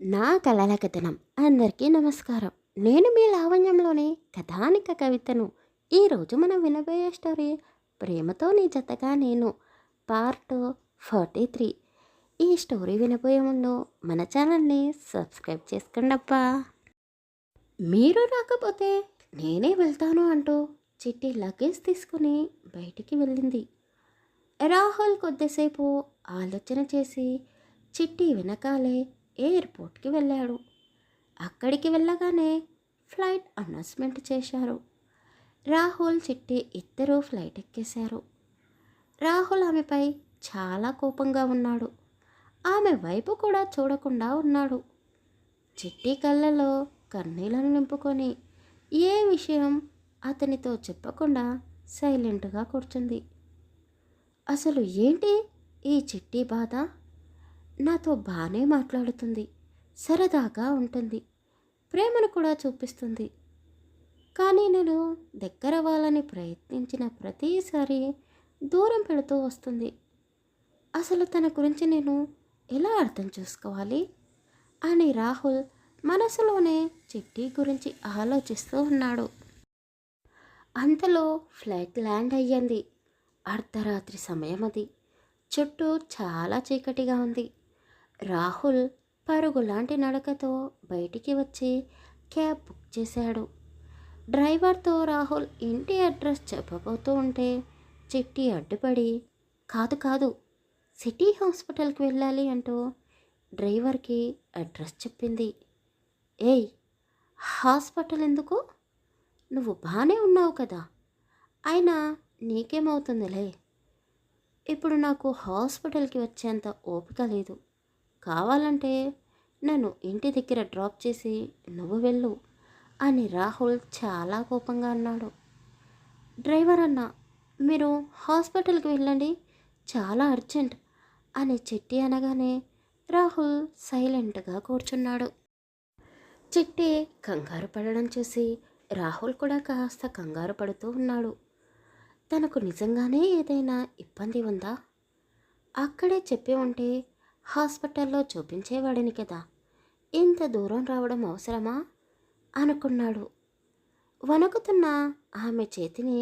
నా కలల కథనం అందరికీ నమస్కారం. నేను మీ లావణ్యంలోని కథానిక కవితను. ఈరోజు మనం వినబోయే స్టోరీ ప్రేమతో నీ జతగా నేను, పార్ట్ 43. ఈ స్టోరీ వినబోయే ముందు మన ఛానల్ని సబ్స్క్రైబ్ చేసుకోండి అబ్బా. మీరు రాకపోతే నేనే వెళ్తాను అంటూ చిట్టి లగేజ్ తీసుకుని బయటికి వెళ్ళింది. రాహుల్ కొద్దిసేపు ఆలోచన చేసి చిట్టి వెనకాలే ఎయిర్పోర్ట్కి వెళ్ళాడు. అక్కడికి వెళ్ళగానే ఫ్లైట్ అనౌన్స్మెంట్ చేశారు. రాహుల్ చిట్టి ఇద్దరూ ఫ్లైట్ ఎక్కేశారు. రాహుల్ ఆమెపై చాలా కోపంగా ఉన్నాడు. ఆమె వైపు కూడా చూడకుండా ఉన్నాడు. చిట్టి కళ్ళలో కన్నీళ్లను నింపుకొని ఏ విషయం అతనితో చెప్పకుండా సైలెంట్గా కూర్చుంది. అసలు ఏంటి ఈ చిట్టి బాధ? నాతో బాగానే మాట్లాడుతుంది, సరదాగా ఉంటుంది, ప్రేమను కూడా చూపిస్తుంది. కానీ నేను దగ్గరవ్వాలని ప్రయత్నించిన ప్రతిసారి దూరం పెడుతూ వస్తుంది. అసలు తన గురించి నేను ఎలా అర్థం చేసుకోవాలి అని రాహుల్ మనసులోనే చిట్టి గురించి ఆలోచిస్తూ ఉన్నాడు. అంతలో ఫ్లైట్ ల్యాండ్ అయ్యింది. అర్ధరాత్రి సమయం అది. చుట్టూ చాలా చీకటిగా ఉంది. రాహుల్ పరుగులాంటి నడకతో బయటికి వచ్చి క్యాబ్ బుక్ చేశాడు. డ్రైవర్తో రాహుల్ ఇంటి అడ్రస్ చెప్పబోతూ ఉంటే చిట్టి అడ్డుపడి, కాదు కాదు, సిటీ హాస్పిటల్కి వెళ్ళాలి అంటూ డ్రైవర్కి అడ్రస్ చెప్పింది. ఏయ్, హాస్పిటల్ ఎందుకు? నువ్వు బాగానే ఉన్నావు కదా, అయినా నీకేమవుతుందిలే. ఇప్పుడు నాకు హాస్పిటల్కి వచ్చేంత ఓపిక లేదు. కావాలంటే నన్ను ఇంటి దగ్గర డ్రాప్ చేసి నువ్వు వెళ్ళు అని రాహుల్ చాలా కోపంగా అన్నాడు. డ్రైవర్ అన్న, మీరు హాస్పిటల్కి వెళ్ళండి, చాలా అర్జెంట్ అని చిట్టి అనగానే రాహుల్ సైలెంట్గా కూర్చున్నాడు. చిట్టి కంగారు పడడం చూసి రాహుల్ కూడా కాస్త కంగారు పడుతూ ఉన్నాడు. తనకు నిజంగానే ఏదైనా ఇబ్బంది ఉందా? అక్కడే చెప్పి ఉంటే హాస్పిటల్లో చూపించేవాడిని కదా, ఇంత దూరం రావడం అవసరమా అనుకున్నాడు. వణుకుతున్న ఆమె చేతిని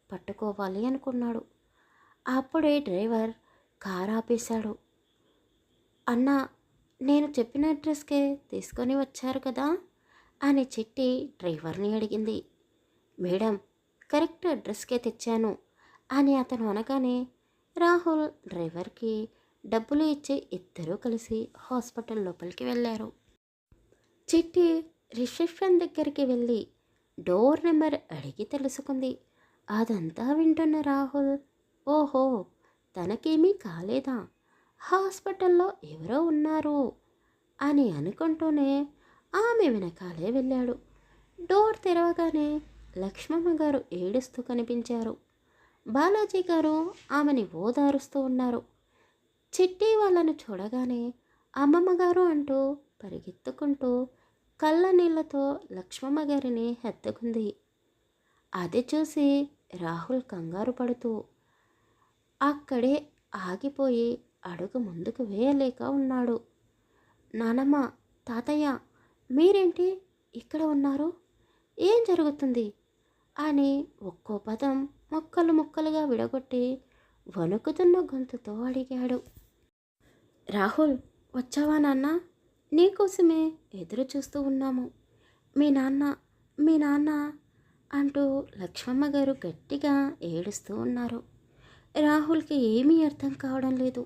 పట్టుకోవాలి అనుకున్నాడు. అప్పుడే డ్రైవర్ కారు ఆపేశాడు. అన్నా, నేను చెప్పిన అడ్రస్కే తీసుకొని వచ్చారు కదా అని చిట్టి డ్రైవర్ని అడిగింది. మేడం, కరెక్ట్ అడ్రస్కే తెచ్చాను అని అతను అనగానే రాహుల్ డ్రైవర్కి డబ్బులు ఇచ్చి ఇద్దరూ కలిసి హాస్పిటల్ లోపలికి వెళ్ళారు. చిట్టి రిసెప్షన్ దగ్గరికి వెళ్ళి డోర్ నెంబర్ అడిగి తెలుసుకుంది. అదంతా వింటున్న రాహుల్, ఓహో, తనకేమీ కాలేదా, హాస్పిటల్లో ఎవరో ఉన్నారు అని అనుకుంటూనే ఆమె వెనకాలే వెళ్ళాడు. డోర్ తెరవగానే లక్ష్మమ్మ గారు ఏడుస్తూ కనిపించారు. బాలాజీ గారు ఆమెని ఓదారుస్తూ ఉన్నారు. చిట్టి వాళ్ళను చూడగానే అమ్మమ్మ గారు అంటూ పరిగెత్తుకుంటూ కళ్ళ నీళ్లతో లక్ష్మమ్మ గారిని హత్తుకుంది. అది చూసి రాహుల్ కంగారు పడుతూ అక్కడే ఆగిపోయి అడుగు ముందుకు వేయలేక ఉన్నాడు. నానమ్మ, తాతయ్య, మీరేంటి ఇక్కడ ఉన్నారు? ఏం జరుగుతుంది అని ఒక్కో పదం ముక్కలు ముక్కలుగా విడగొట్టి వణుకుతున్న గొంతుతో అడిగాడు. రాహుల్, వచ్చావా నాన్న? నీకోసమే ఎదురు చూస్తూ ఉన్నాము. మీ నాన్న, మీ నాన్న అంటూ లక్ష్మమ్మ గారు గట్టిగా ఏడుస్తూ ఉన్నారు. రాహుల్కి ఏమీ అర్థం కావడం లేదు.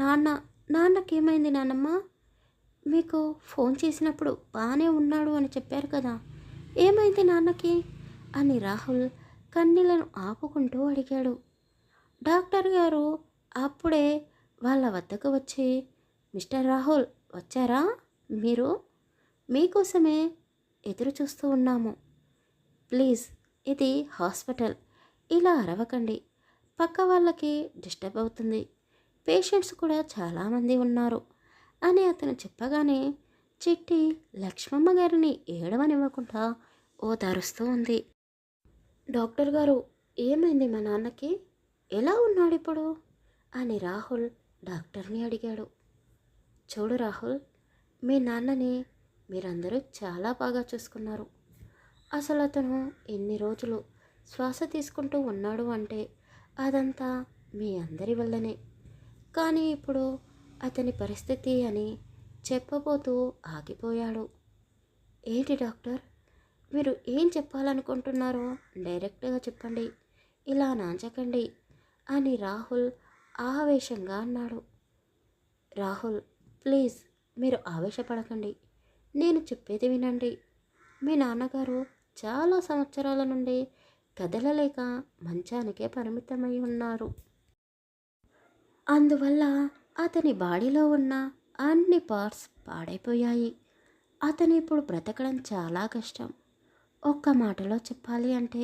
నాన్న, నాన్నకేమైంది నాన్నమ్మ? మీకు ఫోన్ చేసినప్పుడు బాగానే ఉన్నాడు అని చెప్పారు కదా, ఏమైంది నాన్నకి అని రాహుల్ కన్నీళ్లను ఆపుకుంటూ అడిగాడు. డాక్టర్ గారు అప్పుడే వాళ్ళ వద్దకు వచ్చి, మిస్టర్ రాహుల్ వచ్చారా మీరు? మీకోసమే ఎదురు చూస్తూ ఉన్నాము. ప్లీజ్, ఇది హాస్పిటల్, ఇలా అరవకండి, పక్క వాళ్ళకి డిస్టర్బ్ అవుతుంది, పేషెంట్స్ కూడా చాలామంది ఉన్నారు అని అతను చెప్పగానే చిట్టి లక్ష్మమ్మ గారిని ఏడవనివ్వకుండా ఓదారుస్తూ ఉంది. డాక్టర్ గారు, ఏమైంది మా నాన్నకి, ఎలా ఉన్నాడు ఇప్పుడు అని రాహుల్ డాక్టర్ని అడిగాడు. చూడు రాహుల్, మీ నాన్నని మీరందరూ చాలా బాగా చూసుకున్నారు. అసలు అతను ఎన్ని రోజులు శ్వాస తీసుకుంటూ ఉన్నాడు అంటే అదంతా మీ అందరి వల్లనే. కానీ ఇప్పుడు అతని పరిస్థితి అని చెప్పబోతూ ఆగిపోయాడు. ఏంటి డాక్టర్, మీరు ఏం చెప్పాలనుకుంటున్నారో డైరెక్ట్గా చెప్పండి, ఇలా నాంచకండి అని రాహుల్ ఆవేశంగా అన్నాడు. రాహుల్, ప్లీజ్ మీరు ఆవేశపడకండి, నేను చెప్పేది వినండి. మీ నాన్నగారు చాలా సంవత్సరాల నుండి కదలలేక మంచానికే పరిమితమై ఉన్నారు. అందువల్ల అతని బాడీలో ఉన్న అన్ని పార్ట్స్ పాడైపోయాయి. అతను ఇప్పుడు బ్రతకడం చాలా కష్టం. ఒక్క మాటలో చెప్పాలి అంటే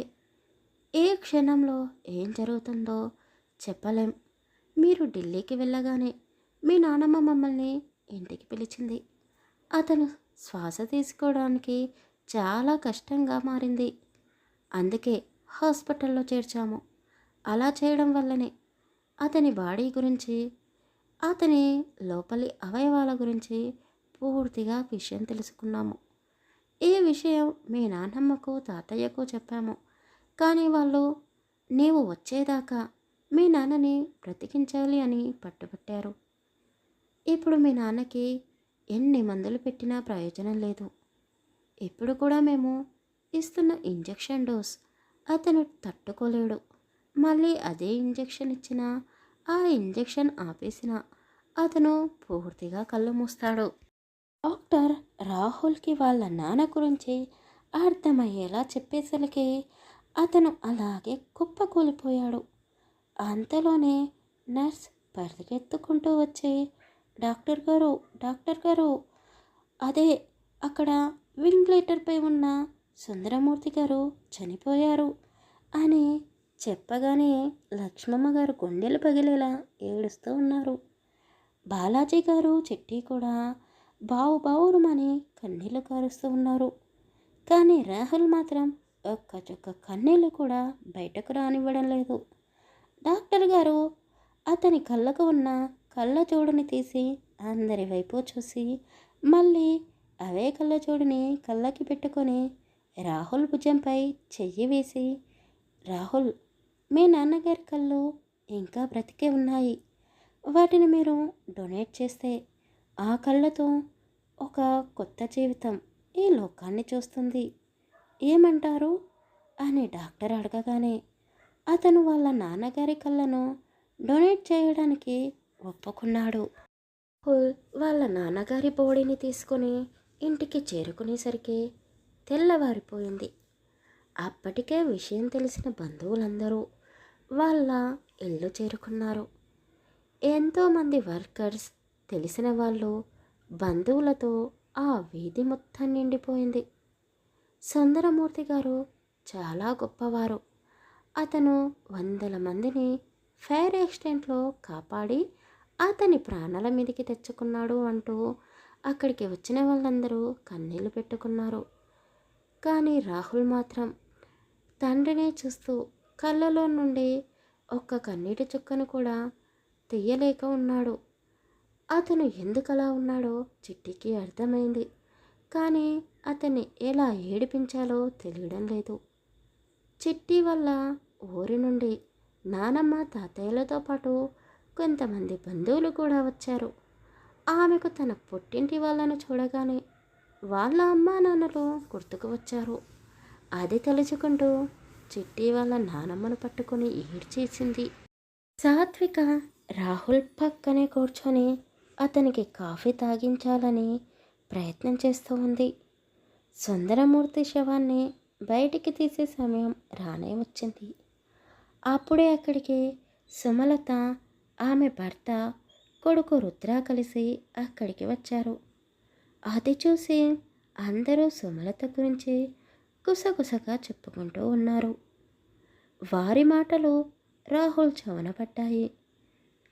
ఏ క్షణంలో ఏం జరుగుతుందో చెప్పలేం. మీరు ఢిల్లీకి వెళ్ళగానే మీ నాన్నమ్మ మమ్మల్ని ఇంటికి పిలిచింది. అతను శ్వాస తీసుకోవడానికి చాలా కష్టంగా మారింది. అందుకే హాస్పిటల్లో చేర్చాము. అలా చేయడం వల్లనే అతని బాడీ గురించి, అతని లోపలి అవయవాల గురించి పూర్తిగా విషయం తెలుసుకున్నాము. ఈ విషయం మీ నాన్నమ్మకు తాతయ్యకు చెప్పాము. కానీ వాళ్ళు నీవు వచ్చేదాకా మీ నాన్నని బ్రతికించాలి అని పట్టుబట్టారు. ఇప్పుడు మీ నాన్నకి ఎన్ని మందులు పెట్టినా ప్రయోజనం లేదు. ఇప్పుడు కూడా మేము ఇస్తున్న ఇంజెక్షన్ డోస్ అతను తట్టుకోలేడు. మళ్ళీ అదే ఇంజెక్షన్ ఇచ్చినా, ఆ ఇంజెక్షన్ ఆపేసినా అతను పూర్తిగా కళ్ళు మూస్తాడు. డాక్టర్ రాహుల్కి వాళ్ళ నాన్న గురించి అర్థమయ్యేలా చెప్పేసరికి అతను అలాగే కుప్పకూలిపోయాడు. అంతలోనే నర్స్ పరిగెత్తుకుంటూ వచ్చి, డాక్టర్ గారు, డాక్టర్ గారు, అదే అక్కడ వింటిలేటర్పై ఉన్న సుందరమూర్తి గారు చనిపోయారు అని చెప్పగానే లక్ష్మమ్మ గారు గుండెలు పగిలేలా ఏడుస్తూ ఉన్నారు. బాలాజీ గారు చిట్టి కూడా బావురుమని కన్నీళ్లు కారుస్తూ ఉన్నారు. కానీ రాహుల్ మాత్రం ఒక్క చుక్క కన్నీళ్లు కూడా బయటకు రానివ్వడం లేదు. డాక్టర్ గారు అతని కళ్ళకు ఉన్న కళ్ళజోడుని తీసి అందరి వైపు చూసి మళ్ళీ అవే కళ్ళజోడుని కళ్ళకి పెట్టుకొని రాహుల్ భుజంపై చెయ్యి వేసి, రాహుల్, మీ నాన్నగారి కళ్ళు ఇంకా బ్రతికే ఉన్నాయి. వాటిని మీరు డొనేట్ చేస్తే ఆ కళ్ళతో ఒక కొత్త జీవితం ఈ లోకాన్ని చూస్తుంది. ఏమంటారు అని డాక్టర్ అడగగానే అతను వాళ్ళ నాన్నగారి కళ్ళను డొనేట్ చేయడానికి ఒప్పుకున్నాడు. రాహుల్ వాళ్ళ నాన్నగారి బాడీని తీసుకొని ఇంటికి చేరుకునేసరికి తెల్లవారిపోయింది. అప్పటికే విషయం తెలిసిన బంధువులందరూ వాళ్ళ ఇల్లు చేరుకున్నారు. ఎంతోమంది వర్కర్స్, తెలిసిన వాళ్ళు, బంధువులతో ఆ వీధి మొత్తం నిండిపోయింది. సుందరమూర్తి గారు చాలా గొప్పవారు. అతను వందల మందిని ఫైర్ యాక్సిడెంట్లో కాపాడి అతని ప్రాణాల మీదకి తెచ్చుకున్నాడు అంటూ అక్కడికి వచ్చిన వాళ్ళందరూ కన్నీళ్లు పెట్టుకున్నారు. కానీ రాహుల్ మాత్రం తండ్రినే చూస్తూ కళ్ళలో నుండి ఒక్క కన్నీటి చుక్కను కూడా తీయలేక ఉన్నాడు. అతను ఎందుకలా ఉన్నాడో చిట్టికి అర్థమైంది. కానీ అతన్ని ఎలా ఏడిపించాలో తెలియడం లేదు. చిట్టి వల్ల ఊరి నుండి నానమ్మ తాతయ్యలతో పాటు కొంతమంది బంధువులు కూడా వచ్చారు. ఆమెకు తన పుట్టింటి వాళ్ళను చూడగానే వాళ్ళ అమ్మా నాన్నలు గుర్తుకు వచ్చారు. అది తలుచుకుంటూ చిట్టి వాళ్ళ నానమ్మను పట్టుకొని ఏడ్చేసింది. సాత్విక రాహుల్ పక్కనే కూర్చొని అతనికి కాఫీ తాగించాలని ప్రయత్నం చేస్తూ ఉంది. సుందరమూర్తి శవాన్ని బయటికి తీసే సమయం రానే వచ్చింది. అప్పుడే అక్కడికి సుమలత, ఆమె భర్త, కొడుకు రుద్ర కలిసి అక్కడికి వచ్చారు. అది చూసి అందరూ సుమలత గురించి గుసగుసగా చెప్పుకుంటూ ఉన్నారు. వారి మాటలు రాహుల్ చెవున పడ్డాయి.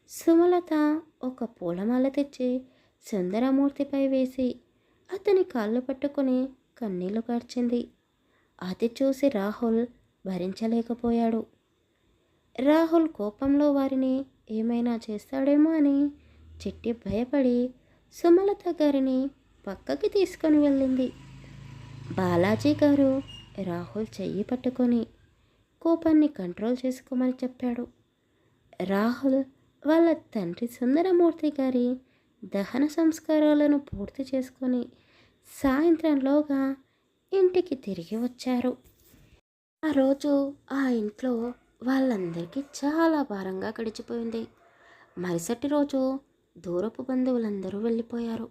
సుమలత ఒక పూలమాల తెచ్చి సుందరమూర్తిపై వేసి అతని కాళ్ళు పట్టుకుని కన్నీళ్లు కార్చింది. అది చూసి రాహుల్ భరించలేకపోయాడు. రాహుల్ కోపంలో వారిని ఏమైనా చేస్తాడేమో అని చిట్టి భయపడి సుమలత గారిని పక్కకి తీసుకొని వెళ్ళింది. బాలాజీ గారు రాహుల్ చెయ్యి పట్టుకొని కోపాన్ని కంట్రోల్ చేసుకోమని చెప్పాడు. రాహుల్ వాళ్ళ తండ్రి సుందరమూర్తి గారి దహన సంస్కారాలను పూర్తి చేసుకొని సాయంత్రంలోగా ఇంటికి తిరిగి వచ్చారు. ఆ రోజు ఆ ఇంట్లో వాళ్ళందరికీ చాలా భారంగా గడిచిపోయింది. మరుసటి రోజు దూరపు బంధువులందరూ వెళ్ళిపోయారు.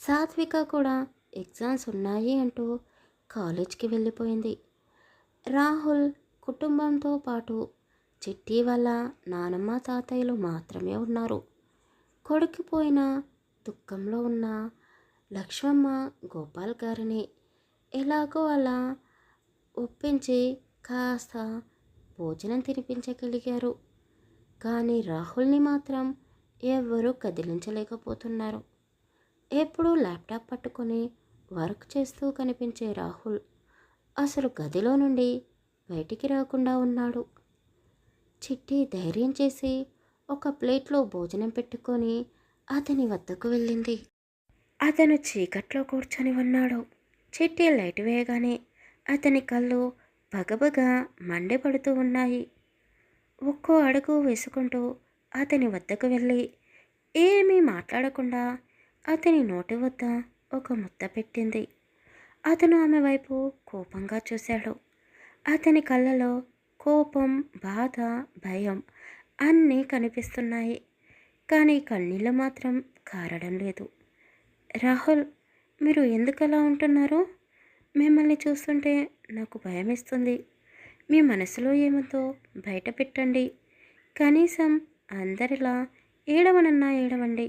సాత్విక కూడా ఎగ్జామ్స్ ఉన్నాయి అంటూ కాలేజ్కి వెళ్ళిపోయింది. రాహుల్ కుటుంబంతో పాటు చిట్టి వాళ్ళ నానమ్మ తాతయ్యలు మాత్రమే ఉన్నారు. కొడుకుపోయిన దుఃఖంలో ఉన్న లక్ష్మమ్మ గోపాల్ గారిని ఎలాగో అలా ఒప్పించి కాస్త భోజనం తినిపించగలిగారు. కానీ రాహుల్ని మాత్రం ఎవ్వరూ కదిలించలేకపోతున్నారు. ఎప్పుడూ ల్యాప్టాప్ పట్టుకొని వర్క్ చేస్తూ కనిపించే రాహుల్ అసలు గదిలో నుండి బయటికి రాకుండా ఉన్నాడు. చిట్టి ధైర్యం చేసి ఒక ప్లేట్లో భోజనం పెట్టుకొని అతని వద్దకు వెళ్ళింది. అతను చీకట్లో కూర్చొని ఉన్నాడు. చిట్టి లైట్ వేయగానే అతని కళ్ళు పగబగా మండిపడుతూ ఉన్నాయి. ఒక్కో అడుగు వేసుకుంటూ అతని వద్దకు వెళ్ళి ఏమీ మాట్లాడకుండా అతని నోటి వద్ద ఒక ముద్ద పెట్టింది. అతను ఆమె వైపు కోపంగా చూశాడు. అతని కళ్ళలో కోపం, బాధ, భయం అన్నీ కనిపిస్తున్నాయి. కానీ కన్నీళ్ళు మాత్రం కారడం లేదు. రాహుల్, మీరు ఎందుకలా ఉంటున్నారు? మిమ్మల్ని చూస్తుంటే నాకు భయమేస్తుంది. మీ మనసులో ఏముందో బయట పెట్టండి. కనీసం అందరిలా ఏడవనన్నా ఏడవండి.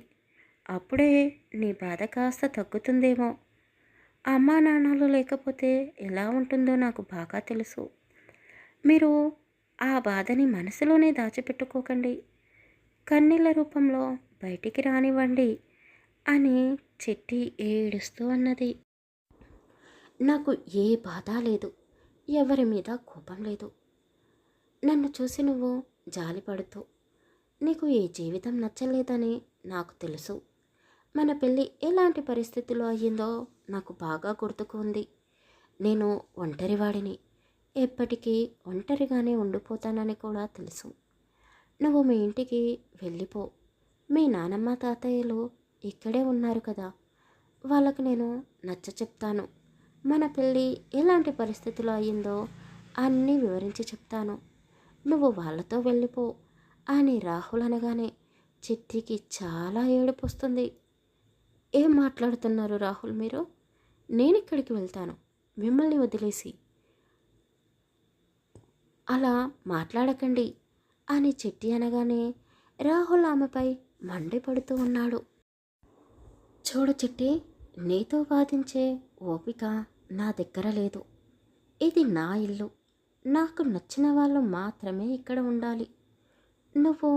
అప్పుడే నీ బాధ కాస్త తగ్గుతుందేమో. అమ్మా నాన్నలు లేకపోతే ఎలా ఉంటుందో నాకు బాగా తెలుసు. మీరు ఆ బాధని మనసులోనే దాచిపెట్టుకోకండి. కన్నీళ్ళ రూపంలో బయటికి రానివ్వండి అని చిట్టి ఏడుస్తూ అన్నది. నాకు ఏ బాధ లేదు, ఎవరి మీద కోపం లేదు. నన్ను చూసి నువ్వు జాలిపడుతూ నీకు ఈ జీవితం నచ్చలేదని నాకు తెలుసు. మన పెళ్ళి ఎలాంటి పరిస్థితుల్లో అయ్యిందో నాకు బాగా గుర్తుకు ఉంది. నేను ఒంటరివాడిని, ఎప్పటికీ ఒంటరిగానే ఉండిపోతానని కూడా తెలుసు. నువ్వు మీ ఇంటికి వెళ్ళిపో. మీ నానమ్మ తాతయ్యలు ఇక్కడే ఉన్నారు కదా, వాళ్ళకు నేను నచ్చ చెప్తాను. మన పెళ్ళి ఎలాంటి పరిస్థితుల్లో అయ్యిందో అన్నీ వివరించి చెప్తాను. నువ్వు వాళ్ళతో వెళ్ళిపో అని రాహుల్ అనగానే చిట్టికి చాలా ఏడుపు వస్తుంది. ఏం మాట్లాడుతున్నారు రాహుల్ మీరు? నేను ఇక్కడికి వెళ్తాను మిమ్మల్ని వదిలేసి. అలా మాట్లాడకండి అని చిట్టి అనగానే రాహుల్ ఆమెపై మండిపడుతూ ఉన్నాడు. చూడు చిట్టి, నీతో వాదించే ఓపిక నా దగ్గర లేదు. ఇది నా ఇల్లు. నాకు నచ్చిన వాళ్ళు మాత్రమే ఇక్కడ ఉండాలి. నువ్వు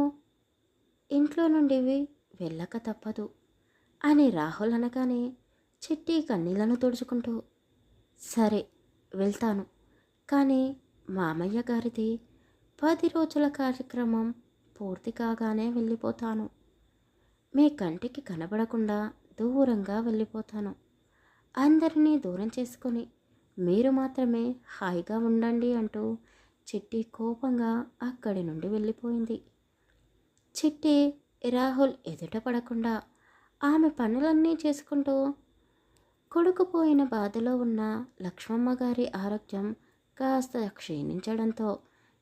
ఇంట్లో నుండి వెళ్ళక తప్పదు అని రాహుల్ అనగానే చిట్టి కన్నీళ్లను తుడుచుకుంటూ సరే వెళ్తాను, కానీ మామయ్య గారిది 10 రోజుల కార్యక్రమం పూర్తి కాగానే వెళ్ళిపోతాను. మీ కంటికి కనబడకుండా దూరంగా వెళ్ళిపోతాను. అందరినీ దూరం చేసుకొని మీరు మాత్రమే హాయిగా ఉండండి అంటూ చిట్టి కోపంగా అక్కడి నుండి వెళ్ళిపోయింది. చిట్టి రాహుల్ ఎదుట పడకుండా ఆమె పనులన్నీ చేసుకుంటూ కొడుకుపోయిన బాధలో ఉన్న లక్ష్మమ్మ గారి ఆరోగ్యం కాస్త క్షీణించడంతో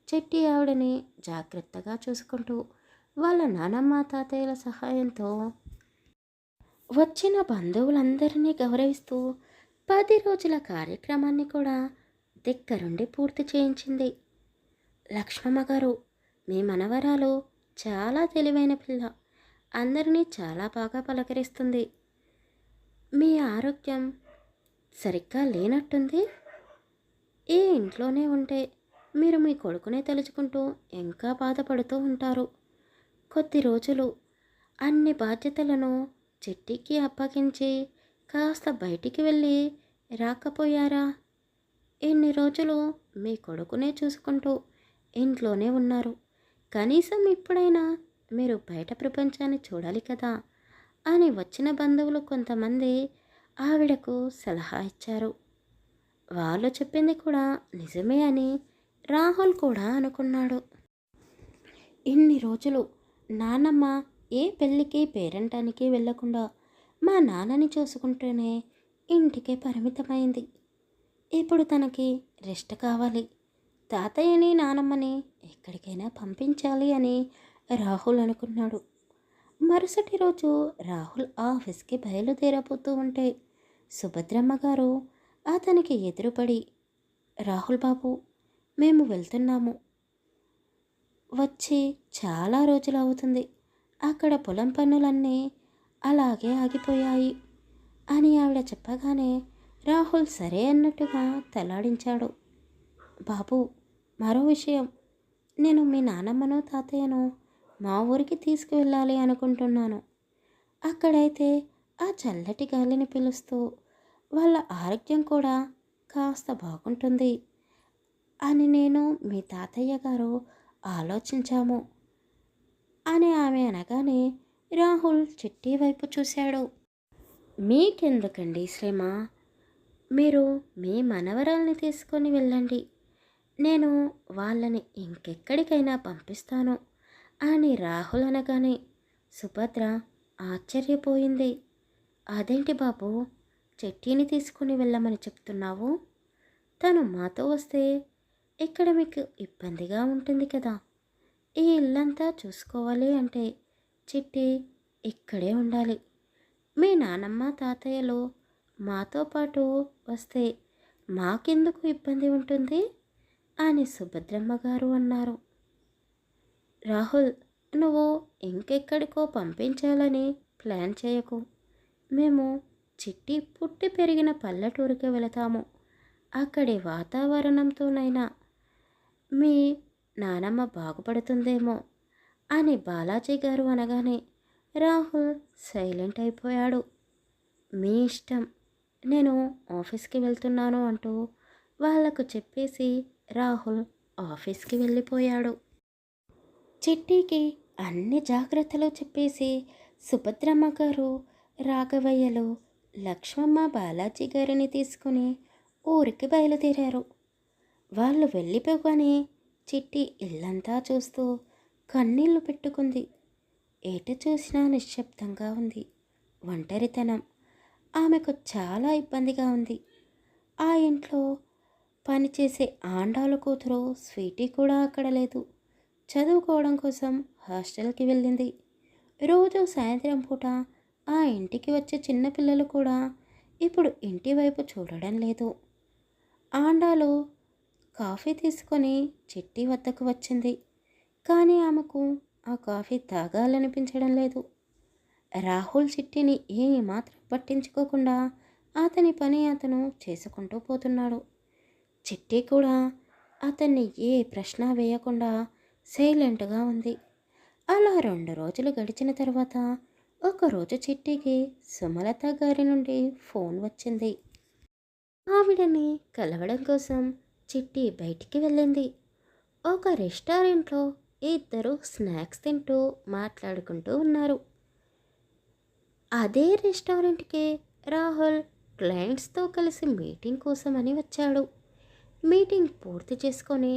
చిట్టి ఆవిడని జాగ్రత్తగా చూసుకుంటూ వాళ్ళ నానమ్మ తాతయ్యల సహాయంతో వచ్చిన బంధువులందరినీ గౌరవిస్తూ 10 రోజుల కార్యక్రమాన్ని కూడా దగ్గరుండి పూర్తి చేయించింది. లక్ష్మమ్మ గారు, మీ మనవరాలు చాలా తెలివైన పిల్ల. అందరినీ చాలా బాగా పలకరిస్తుంది. మీ ఆరోగ్యం సరిగ్గా లేనట్టుంది. ఈ ఇంట్లోనే ఉంటే మీరు మీ కొడుకునే తలుచుకుంటూ ఇంకా బాధపడుతూ ఉంటారు. కొద్ది రోజులు అన్ని బాధ్యతలను చిట్టికి అప్పగించి కాస్త బయటికి వెళ్ళి రాకపోయారా? ఇన్ని రోజులు మీ కొడుకునే చూసుకుంటూ ఇంట్లోనే ఉన్నారు. కనీసం ఇప్పుడైనా మీరు బయట ప్రపంచాన్ని చూడాలి కదా అని వచ్చిన బంధువులు కొంతమంది ఆవిడకు సలహా ఇచ్చారు. వాళ్ళు చెప్పింది కూడా నిజమే అని రాహుల్ కూడా అనుకున్నాడు. ఇన్ని రోజులు నాన్నమ్మ ఏ పెళ్ళికి పేరంటానికి వెళ్ళకుండా మా నాన్నని చూసుకుంటూనే ఇంటికే పరిమితమైంది. ఇప్పుడు తనకి రెస్ట్ కావాలి. తాతయ్యని నానమ్మని ఎక్కడికైనా పంపించాలి అని రాహుల్ అనుకున్నాడు. మరుసటి రోజు రాహుల్ ఆఫీస్కి బయలుదేరబోతూ ఉంటే సుభద్రమ్మ గారు అతనికి ఎదురుపడి, రాహుల్ బాబు, మేము వెళ్తున్నాము. వచ్చి చాలా రోజులు అవుతుంది. అక్కడ పొలం పనులన్నీ అలాగే ఆగిపోయాయి అని ఆవిడ చెప్పగానే రాహుల్ సరే అన్నట్టుగా తలాడించాడు. బాబు, మరో విషయం, నేను మీ నానమ్మను తాతయ్యను మా ఊరికి తీసుకువెళ్ళాలి అనుకుంటున్నాను. అక్కడైతే ఆ చల్లటి గాలిని పీలుస్తూ వాళ్ళ ఆరోగ్యం కూడా కాస్త బాగుంటుంది అని నేను మీ తాతయ్య గారు ఆలోచించాము అని ఆమె అనగానే రాహుల్ చిట్టి వైపు చూశాడు. మీకెందుకండి శ్రమ? మీరు మీ మనవరాల్ని తీసుకొని వెళ్ళండి. నేను వాళ్ళని ఇంకెక్కడికైనా పంపిస్తాను అని రాహుల్ అనగానే సుభద్ర ఆశ్చర్యపోయింది. అదేంటి బాబు, చెట్టిని తీసుకుని వెళ్ళమని చెప్తున్నావు? తను మాతో వస్తే ఇక్కడ మీకు ఇబ్బందిగా ఉంటుంది కదా. ఈ ఇల్లంతా చూసుకోవాలి అంటే చిట్టి ఇక్కడే ఉండాలి. మీ నానమ్మ తాతయ్యలు మాతో పాటు వస్తే మాకెందుకు ఇబ్బంది ఉంటుంది అని సుభద్రమ్మ గారు అన్నారు. రాహుల్, నువ్వు ఇంకెక్కడికో పంపించాలని ప్లాన్ చేయకు. మేము చిట్టి పుట్టి పెరిగిన పల్లెటూరికి వెళతాము. అక్కడి వాతావరణంతోనైనా మీ నానమ్మ బాగుపడుతుందేమో అని బాలాజీ గారు అనగానే రాహుల్ సైలెంట్ అయిపోయాడు. మీ ఇష్టం, నేను ఆఫీస్కి వెళ్తున్నాను అంటూ వాళ్లకు చెప్పేసి రాహుల్ ఆఫీస్కి వెళ్ళిపోయాడు. చిట్టికి అన్ని జాగ్రత్తలు చెప్పేసి సుభద్రమ్మ గారు, రాఘవయ్యలు, లక్ష్మమ్మ బాలాజీ గారిని తీసుకుని ఊరికి బయలుదేరారు. వాళ్ళు వెళ్ళిపోగానే చిట్టి ఇల్లంతా చూస్తూ కన్నీళ్లు పెట్టుకుంది. ఎటు చూసినా నిశ్శబ్దంగా ఉంది. ఒంటరితనం ఆమెకు చాలా ఇబ్బందిగా ఉంది. ఆ ఇంట్లో పనిచేసే ఆండాలు కూతురు స్వీటీ కూడా అక్కడ లేదు. చదువుకోవడం కోసం హాస్టల్కి వెళ్ళింది. రోజు సాయంత్రం పూట ఆ ఇంటికి వచ్చే చిన్నపిల్లలు కూడా ఇప్పుడు ఇంటి వైపు చూడడం లేదు. ఆండాలు కాఫీ తీసుకొని చిట్టి వద్దకు వచ్చింది. కానీ ఆమెకు ఆ కాఫీ తాగాలనిపించడం లేదు. రాహుల్ చిట్టిని ఏమాత్రం పట్టించుకోకుండా అతని పని అతను చేసుకుంటూ పోతున్నాడు. చిట్టి కూడా అతన్ని ఏ ప్రశ్న వేయకుండా సైలెంట్గా ఉంది. అలా 2 రోజులు గడిచిన తర్వాత ఒకరోజు చిట్టికి సుమలత గారి నుండి ఫోన్ వచ్చింది. ఆవిడని కలవడం కోసం చిట్టి బయటికి వెళ్ళింది. ఒక రెస్టారెంట్లో ఇద్దరు స్నాక్స్ తింటూ మాట్లాడుకుంటూ ఉన్నారు. అదే రెస్టారెంట్కి రాహుల్ క్లయింట్స్తో కలిసి మీటింగ్ కోసమని వచ్చాడు. మీటింగ్ పూర్తి చేసుకొని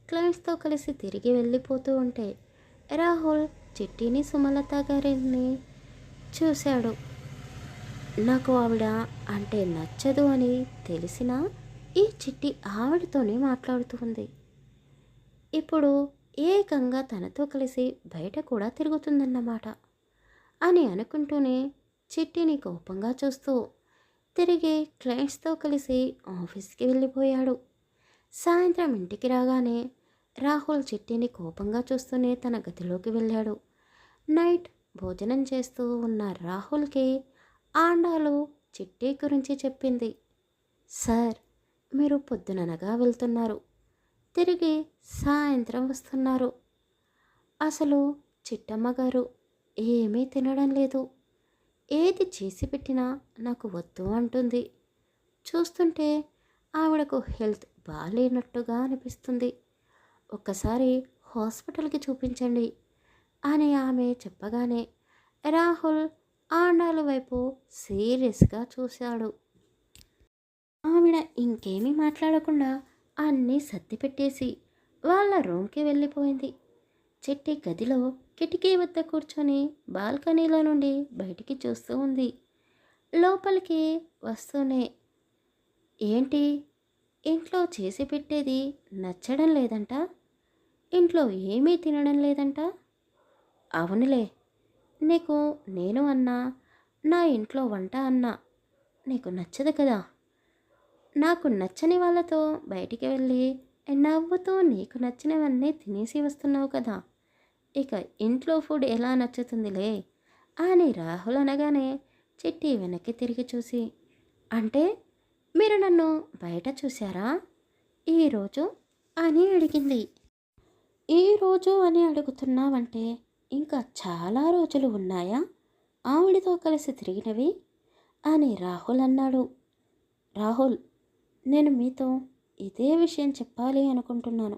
క్లయింట్స్తో కలిసి తిరిగి వెళ్ళిపోతూ ఉంటే రాహుల్ చిట్టిని సుమలత గారిని చూశాడు. నాకు ఆవిడ అంటే నచ్చదు అని తెలిసినా ఈ చిట్టి ఆవిడతోనే మాట్లాడుతూ ఉంది. ఇప్పుడు ఏకంగా తనతో కలిసి బయట కూడా తిరుగుతుందన్నమాట అని అనుకుంటూనే చిట్టిని కోపంగా చూస్తూ తిరిగి క్లయింట్స్తో కలిసి ఆఫీస్కి వెళ్ళిపోయాడు. సాయంత్రం ఇంటికి రాగానే రాహుల్ చిట్టిని కోపంగా చూస్తూనే తన గదిలోకి వెళ్ళాడు. నైట్ భోజనం చేస్తూ ఉన్న రాహుల్కి ఆండాలు చిట్టి గురించి చెప్పింది. సార్, మీరు పొద్దుననగా వెళ్తున్నారు, తిరిగి సాయంత్రం వస్తున్నారు. అసలు చిట్టమ్మ గారు ఏమీ తినడం లేదు. ఏది చేసి పెట్టినా నాకు వద్దు అంటుంది. చూస్తుంటే ఆవిడకు హెల్త్ బాగాలేనట్టుగా అనిపిస్తుంది. ఒక్కసారి హాస్పిటల్కి చూపించండి అని ఆమె చెప్పగానే రాహుల్ ఆండాలు వైపు సీరియస్గా చూశాడు. ఆవిడ ఇంకేమీ మాట్లాడకుండా అన్నీ సర్ది పెట్టేసి వాళ్ళ రూమ్కి వెళ్ళిపోయింది. చిట్టి గదిలో కిటికీ వద్ద కూర్చొని బాల్కనీలో నుండి బయటికి చూస్తూ ఉంది. లోపలికి వస్తూనే, ఏంటి, ఇంట్లో చేసి పెట్టేది నచ్చడం లేదంట, ఇంట్లో ఏమీ తినడం లేదంట. అవునులే, నీకు నేను అన్నా, నా ఇంట్లో వంట అన్నా నీకు నచ్చదు కదా. నాకు నచ్చని వాళ్ళతో బయటికి వెళ్ళి నవ్వుతూ నీకు నచ్చినవన్నీ తినేసి వస్తున్నావు కదా, ఇక ఇంట్లో ఫుడ్ ఎలా నచ్చుతుందిలే అని రాహుల్ అనగానే చిట్టి వెనక్కి తిరిగి చూసి, అంటే మీరు నన్ను బయట చూశారా ఈరోజు అని అడిగింది. ఈరోజు అని అడుగుతున్నావంటే ఇంకా చాలా రోజులు ఉన్నాయా ఆవిడతో కలిసి తిరిగినవి అని రాహుల్ అన్నాడు. రాహుల్, నేను మీతో ఇదే విషయం చెప్పాలి అనుకుంటున్నాను,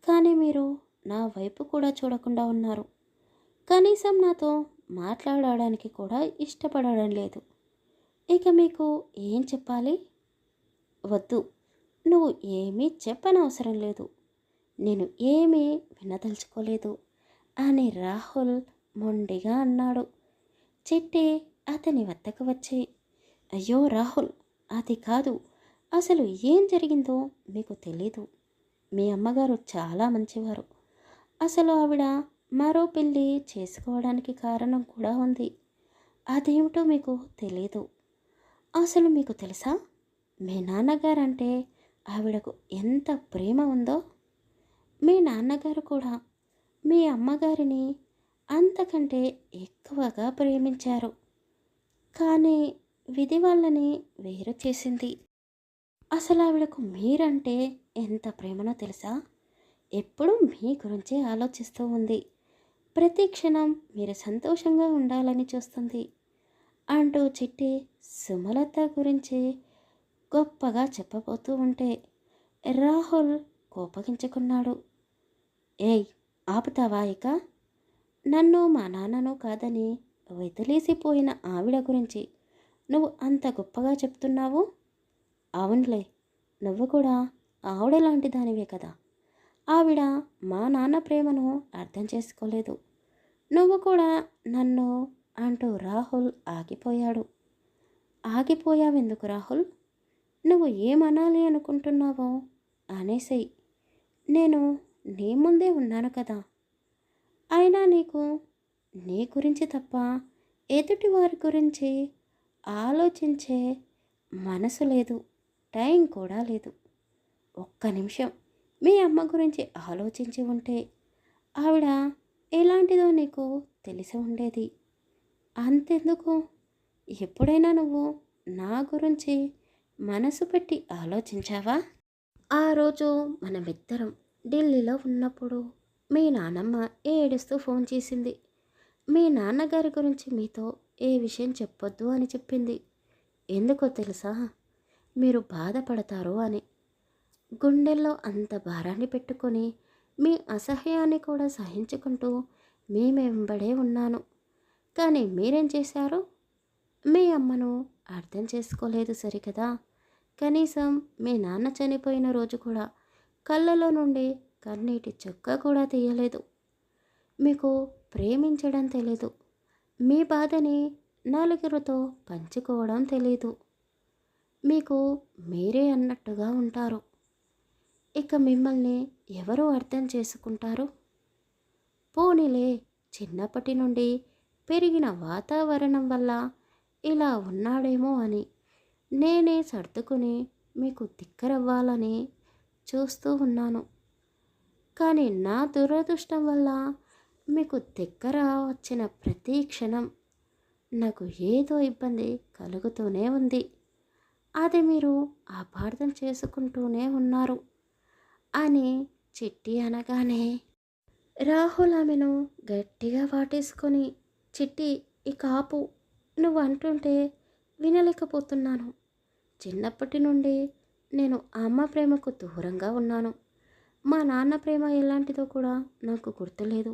కానీ మీరు నా వైపు కూడా చూడకుండా ఉన్నారు. కనీసం నాతో మాట్లాడడానికి కూడా ఇష్టపడడం లేదు. ఇక మీకు ఏం చెప్పాలి? వద్దు, నువ్వు ఏమీ చెప్పనవసరం లేదు, నేను ఏమీ వినదలుచుకోలేదు అని రాహుల్ మొండిగా అన్నాడు. చిట్టి అతని వద్దకు వచ్చి, అయ్యో రాహుల్, అది కాదు, అసలు ఏం జరిగిందో మీకు తెలీదు. మీ అమ్మగారు చాలా మంచివారు. అసలు ఆవిడ మరో పెళ్ళి చేసుకోవడానికి కారణం కూడా ఉంది. అదేమిటో మీకు తెలీదు. అసలు మీకు తెలుసా, మీ నాన్నగారంటే ఆవిడకు ఎంత ప్రేమ ఉందో. మీ నాన్నగారు కూడా మీ అమ్మగారిని అంతకంటే ఎక్కువగా ప్రేమించారు. కానీ విధి వాళ్ళని వేరు చేసింది. అసలు ఆవిడకు మీరంటే ఎంత ప్రేమనో తెలుసా. ఎప్పుడూ మీ గురించే ఆలోచిస్తూ ఉంది. ప్రతి క్షణం మీరు సంతోషంగా ఉండాలని చూస్తుంది అంటూ చిట్టి సుమలత గురించి గొప్పగా చెప్పబోతూ ఉంటే రాహుల్ కోపగించుకున్నాడు. ఏయ్, ఆపుతావా ఇక? నన్ను మా నాన్నను కాదని వదిలేసిపోయిన ఆవిడ గురించి నువ్వు అంత గొప్పగా చెప్తున్నావు. అవునులే, నువ్వు కూడా ఆవిడలాంటి దానివే కదా. ఆవిడ మా నాన్న ప్రేమను అర్థం చేసుకోలేదు, నువ్వు కూడా నన్ను అంటూ రాహుల్ ఆగిపోయాడు. ఆగిపోయావెందుకు రాహుల్? నువ్వు ఏమనాలి అనుకుంటున్నావో అనేసేయ్. నేను నీ ముందే ఉన్నాను కదా. అయినా నీకు నీ గురించి తప్ప ఎదుటి వారి గురించి ఆలోచించే మనసు లేదు, టైం కూడా లేదు. ఒక్క నిమిషం మీ అమ్మ గురించి ఆలోచించి ఉంటే ఆవిడ ఎలాంటిదో నీకు తెలిసి ఉండేది. అంతెందుకు, ఎప్పుడైనా నువ్వు నా గురించి మనసు పెట్టి ఆలోచించావా? ఆ రోజు మనమిద్దరం ఢిల్లీలో ఉన్నప్పుడు మీ నాన్నమ్మ ఏడుస్తూ ఫోన్ చేసింది. మీ నాన్నగారి గురించి మీతో ఏ విషయం చెప్పొద్దు అని చెప్పింది. ఎందుకో తెలుసా, మీరు బాధపడతారు అని. గుండెల్లో అంత భారాన్ని పెట్టుకొని మీ అసహ్యాన్ని కూడా సహించుకుంటూ మీ వెంబడే ఉన్నాను. కానీ మీరేం చేశారు? మీ అమ్మను అర్థం చేసుకోలేదు సరికదా. కనీసం మీ నాన్న చనిపోయిన రోజు కూడా కళ్ళలో నుండి కన్నీటి చుక్క కూడా తీయలేదు. మీకు ప్రేమించడం తెలీదు, మీ బాధని నలుగురితో పంచుకోవడం తెలీదు. మీకు మీరే అన్నట్టుగా ఉంటారు. ఇక మిమ్మల్ని ఎవరు అర్థం చేసుకుంటారు? పోనీలే, చిన్నప్పటి నుండి పెరిగిన వాతావరణం వల్ల ఇలా ఉన్నాడేమో అని నేనే సర్దుకుని మీకు దిక్కరవ్వాలని చూస్తూ ఉన్నాను. కానీ నా దురదృష్టం వల్ల మీకు దగ్గర వచ్చిన ప్రతి క్షణం నాకు ఏదో ఇబ్బంది కలుగుతూనే ఉంది. అది మీరు అపార్థం చేసుకుంటూనే ఉన్నారు అని చిట్టి అనగానే రాహుల్ ఆమెను గట్టిగా వాటేసుకొని, చిట్టి, ఇక ఆపు, నువ్వు అంటుంటే వినలేకపోతున్నాను. చిన్నప్పటి నుండి నేను అమ్మ ప్రేమకు దూరంగా ఉన్నాను. మా నాన్న ప్రేమ ఎలాంటిదో కూడా నాకు గుర్తులేదు.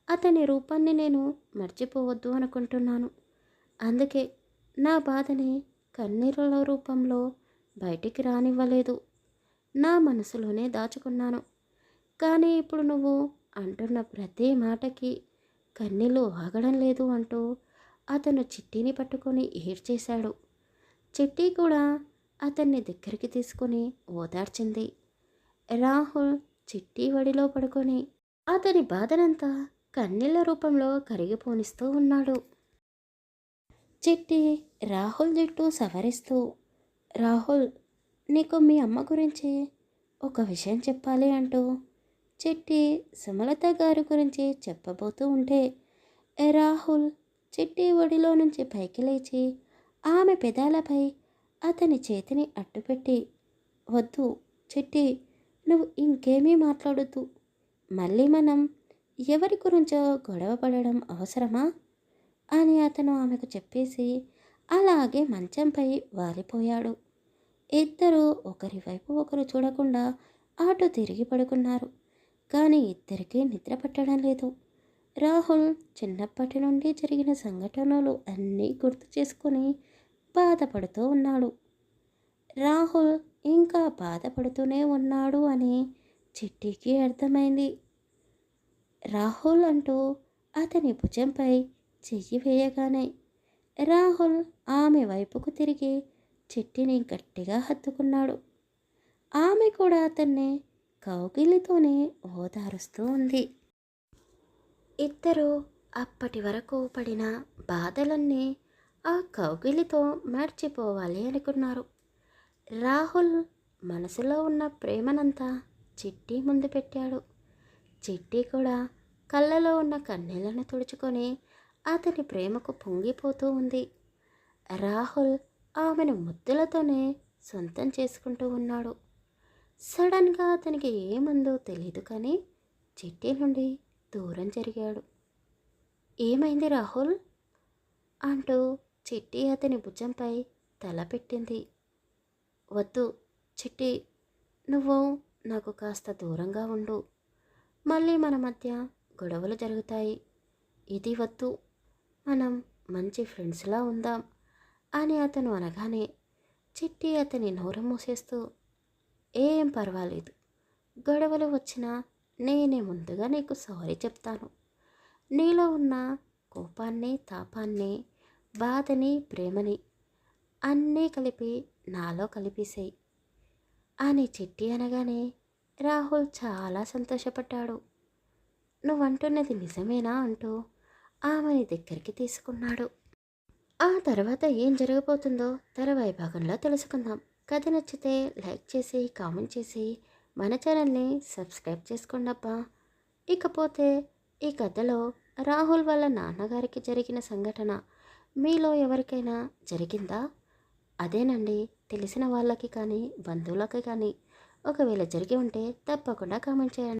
అతని రూపాన్ని నేను మర్చిపోవద్దు అనుకుంటున్నాను. అందుకే నా బాధని కన్నీరుల రూపంలో బయటికి రానివ్వలేదు. నా మనసులోనే దాచుకున్నాను. కానీ ఇప్పుడు నువ్వు అంటున్న ప్రతి మాటకి కన్నీళ్ళు ఆగడం లేదు అంటూ అతను చిట్టిని పట్టుకొని ఏడ్చేశాడు. చిట్టి కూడా అతన్ని దగ్గరికి తీసుకొని ఓదార్చింది. రాహుల్ చిట్టి వడిలో పడుకొని అతని బాధనంతా కన్నీళ్ల రూపంలో కరిగిపోనిస్తూ ఉన్నాడు. చిట్టి రాహుల్ జుట్టు సవరిస్తూ, రాహుల్, నీకు మీ అమ్మ గురించి ఒక విషయం చెప్పాలి అంటూ చిట్టి సుమలత గారి గురించి చెప్పబోతూ ఉంటే రాహుల్ చిట్టి ఒడిలో నుంచి పైకి లేచి ఆమె పెదాలపై అతని చేతిని అడ్డుపెట్టి, వద్దు చిట్టి, నువ్వు ఇంకేమీ మాట్లాడొద్దు. మళ్ళీ మనం ఎవరి గురించో గొడవ పడడం అవసరమా అని అతను ఆమెకు చెప్పేసి అలాగే మంచంపై వాలిపోయాడు. ఇద్దరూ ఒకరి వైపు ఒకరు చూడకుండా అటు తిరిగి పడుకున్నారు. కానీ ఇద్దరికీ నిద్ర పట్టడం లేదు. రాహుల్ చిన్నప్పటి నుండి జరిగిన సంఘటనలు అన్నీ గుర్తు చేసుకుని బాధపడుతూ ఉన్నాడు. రాహుల్ ఇంకా బాధపడుతూనే ఉన్నాడు అని చిట్టికి అర్థమైంది. రాహుల్ అంటూ అతని భుజంపై చెయ్యి వేయగానే రాహుల్ ఆమె వైపుకు తిరిగి చిట్టిని గట్టిగా హత్తుకున్నాడు. ఆమె కూడా అతన్ని కౌగిలితోనే ఓదారుస్తూ ఉంది. ఇద్దరూ అప్పటి వరకు పడిన బాధలన్నీ ఆ కౌగిలితో మర్చిపోవాలి అనుకున్నారు. రాహుల్ మనసులో ఉన్న ప్రేమనంతా చిట్టి ముందు పెట్టాడు. చిట్టి కూడా కళ్ళలో ఉన్న కన్నీళ్లను తుడుచుకొని అతని ప్రేమకు పొంగిపోతూ ఉంది. రాహుల్ ఆమెను ముద్దులతోనే సొంతం చేసుకుంటూ ఉన్నాడు. సడన్గా అతనికి ఏముందో తెలీదు కానీ చిట్టి నుండి దూరం జరిగాడు. ఏమైంది రాహుల్ అంటూ చిట్టి అతని భుజంపై తల పెట్టింది. వద్దు చిట్టి, నువ్వు నాకు కాస్త దూరంగా ఉండు. మళ్ళీ మన మధ్య గొడవలు జరుగుతాయి. ఇది వద్దు, మనం మంచి ఫ్రెండ్స్లా ఉందాం అని అతను అనగానే చిట్టి అతని నోరు మూసేస్తూ, ఏం పర్వాలేదు, గొడవలు వచ్చినా నేనే ముందుగా నీకు సారీ చెప్తాను. నీలో ఉన్న కోపాన్ని, తాపాన్ని, బాధని, ప్రేమని అన్నీ కలిపి నాలో కలిపేసేయి అని చిట్టి అనగానే రాహుల్ చాలా సంతోషపడ్డాడు. నువ్వంటున్నది నిజమేనా అంటూ ఆమెని దగ్గరికి తీసుకున్నాడు. ఆ తర్వాత ఏం జరగబోతుందో తర్వాయి భాగంలో తెలుసుకుందాం. కథ నచ్చితే లైక్ చేసి కామెంట్ చేసి మన ఛానల్ని సబ్స్క్రైబ్ చేసుకోండి అబ్బా. ఇకపోతే ఈ కథలో రాహుల్ వాళ్ళ నాన్నగారికి జరిగిన సంఘటన మీలో ఎవరికైనా జరిగిందా? అదేనండి, తెలిసిన వాళ్ళకి కానీ బంధువులకి కానీ ఒకవేళ జరిగి ఉంటే తప్పకుండా కామెంట్ చేయండి.